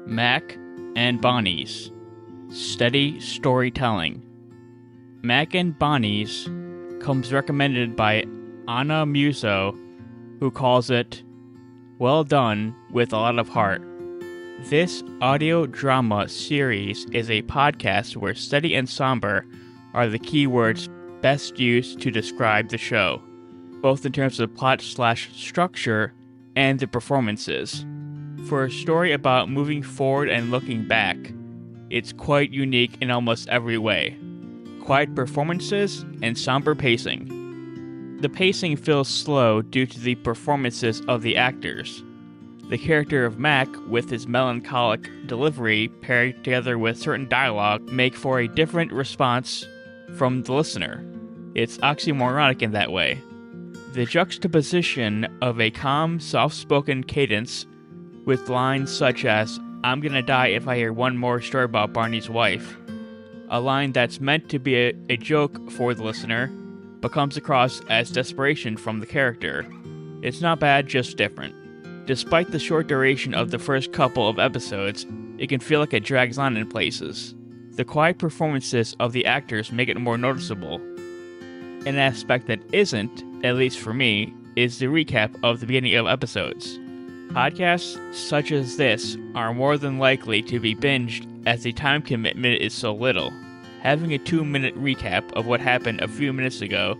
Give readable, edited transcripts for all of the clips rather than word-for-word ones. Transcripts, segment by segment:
Mac and Bonnie's Steady Storytelling. Mac and Bonnie's comes recommended by Anna Muso, who calls it well done with a lot of heart. This audio drama series is a podcast where steady and somber are the key words best used to describe the show, both in terms of plot/structure and the performances. For a story about moving forward and looking back, it's quite unique in almost every way. Quiet performances and somber pacing. The pacing feels slow due to the performances of the actors. The character of Mac, with his melancholic delivery paired together with certain dialogue, make for a different response from the listener. It's oxymoronic in that way. The juxtaposition of a calm, soft-spoken cadence with lines such as, "I'm gonna die if I hear one more story about Barney's wife," a line that's meant to be a joke for the listener, but comes across as desperation from the character. It's not bad, just different. Despite the short duration of the first couple of episodes, it can feel like it drags on in places. The quiet performances of the actors make it more noticeable. An aspect that isn't, at least for me, is the recap of the beginning of episodes. Podcasts such as this are more than likely to be binged as the time commitment is so little. Having a 2-minute recap of what happened a few minutes ago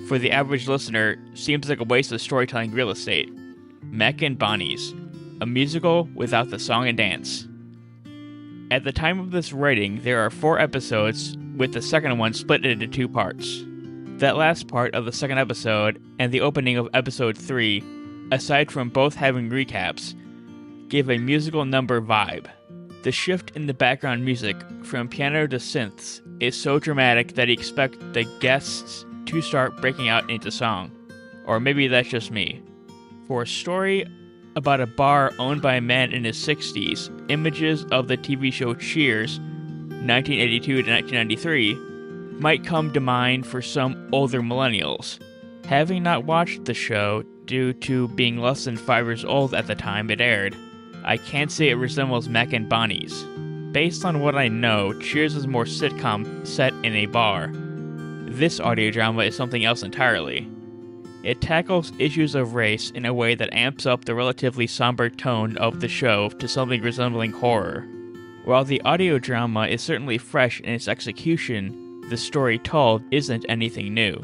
for the average listener seems like a waste of storytelling real estate. Mac and Bonnie's, a musical without the song and dance. At the time of this writing, there are 4 episodes, with the second one split into 2 parts. That last part of the second episode and the opening of episode 3, aside from both having recaps, give a musical number vibe. The shift in the background music from piano to synths is so dramatic that you expect the guests to start breaking out into song. Or maybe that's just me. For a story about a bar owned by a man in his 60s, images of the TV show Cheers, 1982 to 1993, might come to mind for some older millennials. Having not watched the show due to being less than 5 years old at the time it aired, I can't say it resembles Mac and Bonnie's. Based on what I know, Cheers is more sitcom set in a bar. This audio drama is something else entirely. It tackles issues of race in a way that amps up the relatively somber tone of the show to something resembling horror. While the audio drama is certainly fresh in its execution, the story told isn't anything new.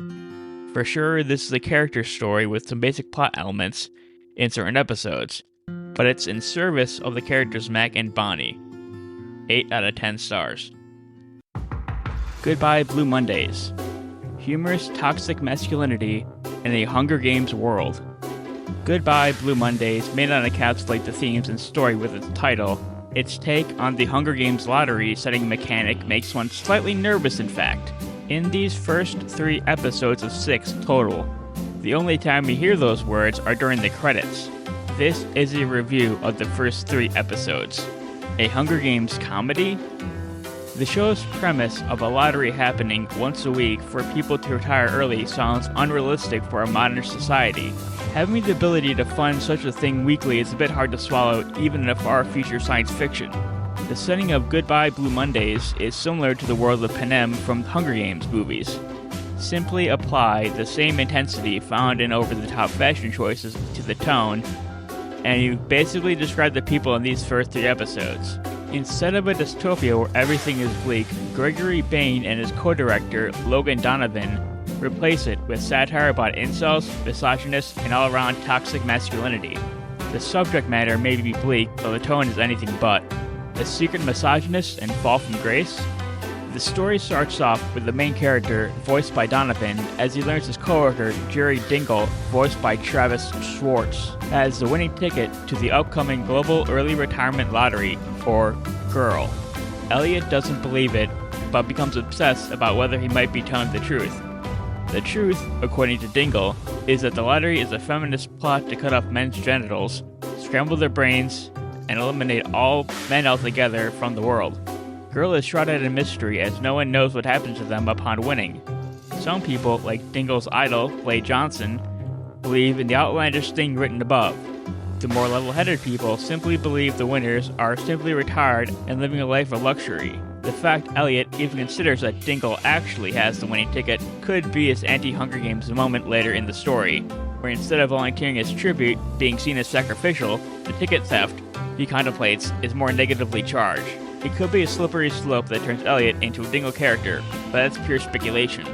For sure, this is a character story with some basic plot elements in certain episodes, but it's in service of the characters Mac and Bonnie. 8 out of 10 stars. Goodbye Blue Mondays. Humorous toxic masculinity in a Hunger Games world. Goodbye Blue Mondays may not encapsulate the themes and story with its title. Its take on the Hunger Games lottery setting mechanic makes one slightly nervous, in fact. In these first 3 episodes of 6 total, the only time we hear those words are during the credits. This is a review of the first 3 episodes. A Hunger Games comedy? The show's premise of a lottery happening once a week for people to retire early sounds unrealistic for a modern society. Having the ability to fund such a thing weekly is a bit hard to swallow, even in a far-future science fiction. The setting of Goodbye Blue Mondays is similar to the world of Panem from Hunger Games movies. Simply apply the same intensity found in over-the-top fashion choices to the tone, and you basically describe the people in these first 3 episodes. Instead of a dystopia where everything is bleak, Gregory Bain and his co-director, Logan Donovan, replace it with satire about incels, misogynists, and all-around toxic masculinity. The subject matter may be bleak, though the tone is anything but. A secret misogynist and fall from grace? The story starts off with the main character, voiced by Donovan, as he learns his coworker, Jerry Dingle, voiced by Travis Schwartz, has the winning ticket to the upcoming Global Early Retirement Lottery, or GIRL. Elliot doesn't believe it, but becomes obsessed about whether he might be telling the truth. The truth, according to Dingle, is that the lottery is a feminist plot to cut off men's genitals, scramble their brains, and eliminate all men altogether from the world. GIRL is shrouded in mystery as no one knows what happens to them upon winning. Some people, like Dingle's idol, Clay Johnson, believe in the outlandish thing written above. The more level-headed people simply believe the winners are simply retired and living a life of luxury. The fact Elliot even considers that Dingle actually has the winning ticket could be his anti-Hunger Games moment later in the story, where instead of volunteering as tribute being seen as sacrificial, the ticket theft he contemplates is more negatively charged. It could be a slippery slope that turns Elliot into a Dingle character, but that's pure speculation.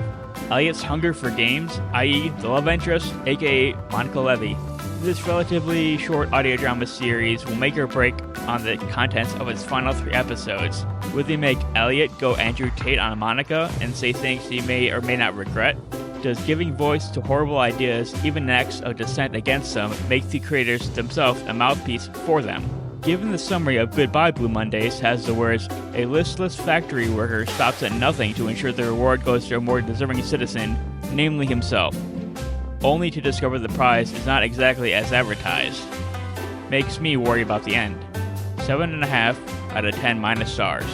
Elliot's hunger for games, i.e. the love interest, aka Monica Levy. This relatively short audio drama series will make or break on the contents of its final 3 episodes. Would they make Elliot go Andrew Tate on Monica and say things he may or may not regret? Does giving voice to horrible ideas, even acts of dissent against them, make the creators themselves a mouthpiece for them? Given the summary of Goodbye Blue Mondays has the words, "A listless factory worker stops at nothing to ensure the reward goes to a more deserving citizen, namely himself, only to discover the prize is not exactly as advertised," makes me worry about the end. 7.5 out of 10 minus stars.